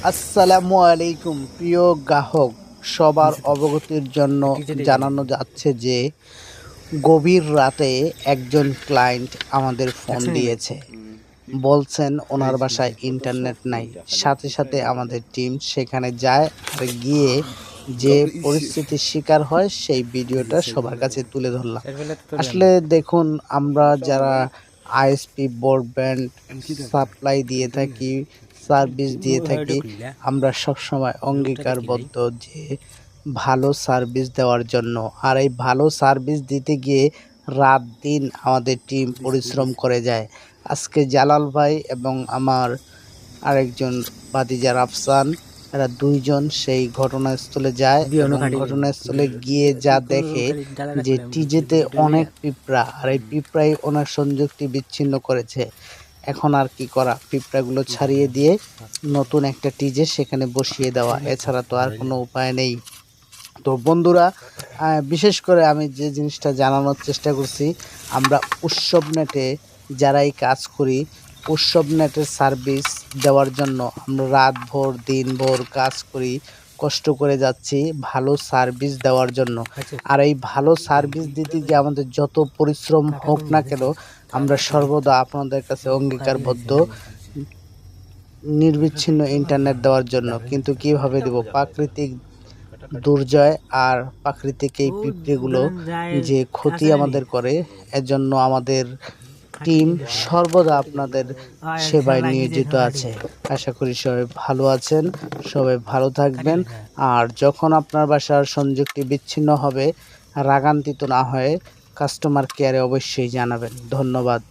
আসসালামু আলাইকুম প্রিয় গ্রাহক, সবার অবগতির জন্য জানানো যাচ্ছে যে গভীর রাতে একজন ক্লায়েন্ট আমাদের ফোন দিয়েছে। বলছেন ওনার বাসায় ইন্টারনেট নাই। সাথে সাথে আমাদের টিম সেখানে যায়, আর গিয়ে যে পরিস্থিতির শিকার হয় সেই ভিডিওটা সবার কাছে তুলে ধরলাম। আসলে দেখুন, আমরা যারা আইএসপি ব্রডব্যান্ড সাপ্লাই দিয়ে থাকি, সার্ভিস দিয়ে থাকি, আমরা সবসময় অঙ্গীকারবদ্ধ যে ভালো সার্ভিস দেওয়ার জন্য। আর এই ভালো সার্ভিস দিতে গিয়ে রাত দিন আমাদের টিম পরিশ্রম করে যায়। আজকে জালাল ভাই এবং আমার আরেকজন ভাতিজা রাফসান, এরা দুইজন সেই ঘটনাস্থলে যায় এবং ঘটনাস্থলে গিয়ে যা দেখে যে টিজেতে অনেক পিঁপড়া, আর এই পিঁপড়াই ওনার সংযোগটি বিচ্ছিন্ন করেছে। এখন আর কি করা, পিঁপড়াগুলো ছাড়িয়ে দিয়ে নতুন একটা টিজে সেখানে বসিয়ে দেওয়া, এছাড়া তো আর কোনো উপায় নেই। তো বন্ধুরা, বিশেষ করে আমি যে জিনিসটা জানানোর চেষ্টা করছি, আমরা উৎসব নেটে যারাই কাজ করি, উৎসব নেটের সার্ভিস দেওয়ার জন্য আমরা রাতভর দিনভর কাজ করি, কষ্ট করে যাচ্ছি ভালো সার্ভিস দেওয়ার জন্য। আর এই ভালো সার্ভিস দিতে গিয়ে আমাদের যত পরিশ্রম হোক না কেন, আমরা সর্বদা আপনাদের কাছে অঙ্গীকারবদ্ধ নির্বিচ্ছিন্ন ইন্টারনেট দেওয়ার জন্য। কিন্তু কিভাবে দেব? প্রাকৃতিক দুর্জয় আর প্রাকৃতিক এই পিঁপড়েগুলো যে ক্ষতি আমাদের করে, এজন্য আমাদের টিম সর্বদা আপনাদের সেবায় নিয়োজিত আছে। আশা করি সবাই ভালো আছেন, সবাই ভালো থাকবেন। আর যখন আপনার বাসার সংযোগটি বিচ্ছিন্ন হবে, রাগান্বিত না হয়ে কাস্টমার কেয়ারে অবশ্যই জানাবেন। ধন্যবাদ।